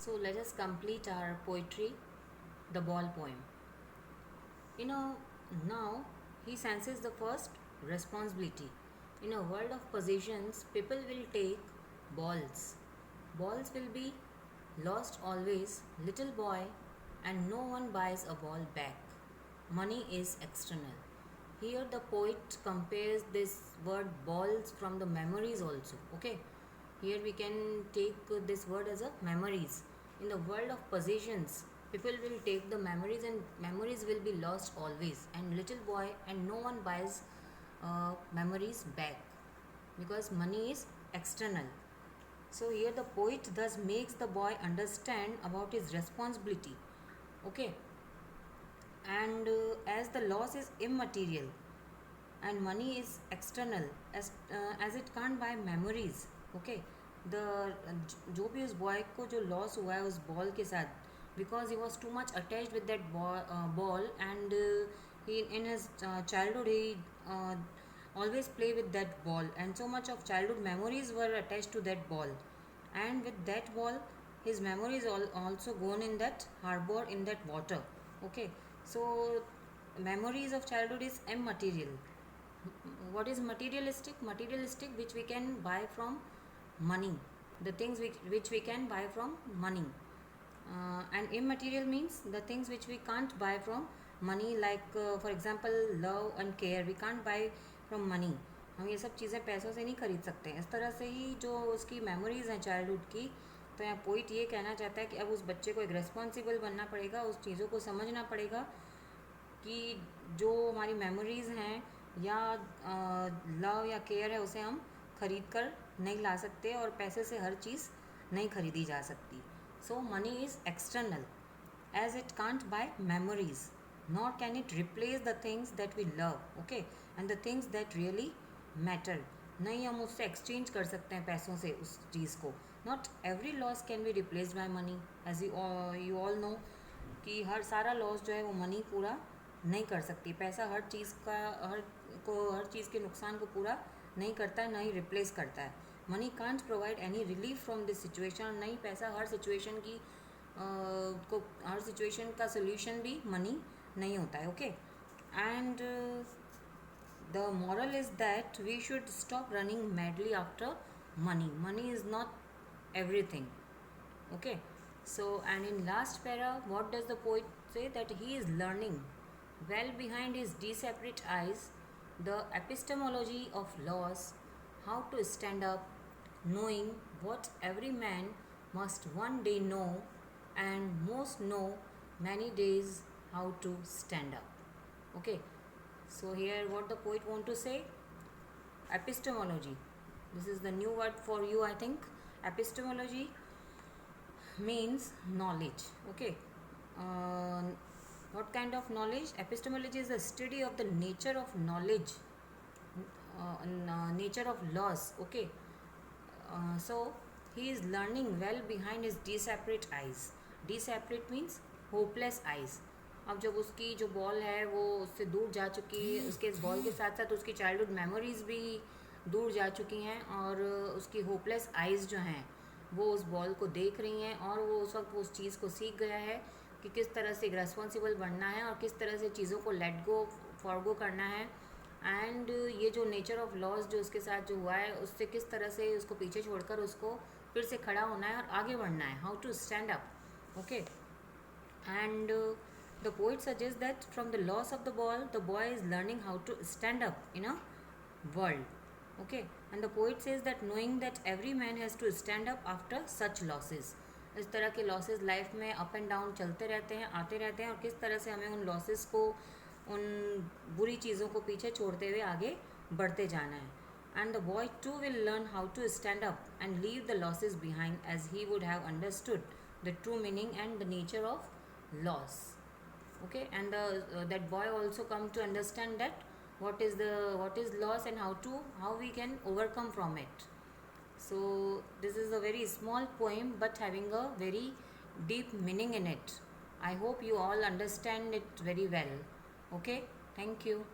So let us complete our poetry, the ball poem. You know, now he senses the first responsibility. In a world of possessions, people will take balls. Balls will be lost always, little boy, and no one buys a ball back. Money is external. Here the poet compares this word balls from the memories also. Okay, here we can take this word as a memories. In the world of possessions, people will take the memories and memories will be lost always. And little boy and no one buys memories back because money is external. So here the poet thus makes the boy understand about his responsibility. Okay, and as the loss is immaterial and money is external, as it can't buy memories. Okay, the जो भी उस boy को जो loss हुआ है उस ball के साथ, because he was too much attached with that ball, and he in his childhood he always play with that ball, and so much of childhood memories were attached to that ball, and with that ball his memories also gone in that harbor in that water. Okay, so memories of childhood is immaterial. What is materialistic which we can buy from money, the things which we can buy from money, and immaterial means the things which we can't buy from money, like for example love and care we can't buy from money. हम ये सब चीज़ें पैसों से नहीं खरीद सकते हैं। इस तरह से ही जो उसकी मेमोरीज़ हैं चाइल्डहुड की, तो यहाँ पोइट ये कहना चाहता है कि अब उस बच्चे को एक रिस्पॉन्सिबल बनना पड़ेगा, उस चीज़ों को समझना पड़ेगा कि जो हमारी मेमोरीज़ हैं या लव या केयर है उसे हम खरीद कर नहीं ला सकते और पैसे से हर चीज़ नहीं खरीदी जा सकती. So money is external as it can't buy memories, nor can it replace the things that we love, okay, and the things that really matter. नहीं हम उससे एक्सचेंज कर सकते हैं पैसों से उस चीज़ को. Not every loss can be replaced by money, as you all know कि हर सारा लॉस जो है वो मनी पूरा नहीं कर सकती. पैसा हर चीज़ का हर चीज़ के नुकसान को पूरा नहीं करता है, ना ही रिप्लेस करता है. Money can't provide any relief from this situation. नहीं, पैसा हर सिचुएशन की को हर सिचुएशन का सोल्यूशन भी मनी नहीं होता है. Okay, and the moral is that we should stop running madly after money. Money is not everything. Okay, so and in last para what does the poet say? That he is learning well behind his separate eyes the epistemology of laws, how to stand up, knowing what every man must one day know, and most know many days how to stand up. Okay, so here what the poet want to say, epistemology, this is the new word for you, I think. Epistemology means knowledge. Okay, what kind of knowledge? Epistemology is the study of the nature of knowledge, nature of laws. Okay, so he is learning well behind his separate eyes. Separate means hopeless eyes. अब जब उसकी जो ball है वो उससे दूर जा चुकी है, उसके इस बॉल के साथ साथ उसकी चाइल्डहुड मेमोरीज भी दूर जा चुकी हैं, और उसकी होपलेस आइज़ जो हैं वो उस बॉल को देख रही हैं, और वो उस वक्त उस चीज़ को सीख गया है कि किस तरह से एक रेस्पॉन्सिबल बनना है और किस तरह से चीज़ों को लेट गो फॉरगो करना है. एंड ये जो नेचर ऑफ लॉस जो उसके साथ जो हुआ है उससे किस तरह से उसको पीछे छोड़कर उसको फिर से खड़ा होना है और आगे बढ़ना है, how to stand up. Okay, and the poet suggest that from the loss of the boy is learning how to stand up in a world. Okay, and the poet says that knowing that every man has to stand up after such losses. इस तरह के losses life में up and down चलते रहते हैं, आते रहते हैं, और किस तरह से हमें उन लॉसेस को, उन बुरी चीज़ों को पीछे छोड़ते हुए आगे बढ़ते जाना है. And the boy too will learn how to stand up and leave the losses behind as he would have understood the true meaning and the nature of loss. Okay, and that boy also come to understand that what is loss and how we can overcome from it. So this is a very small poem but having a very deep meaning in it. I hope you all understand it very well. Okay, thank you.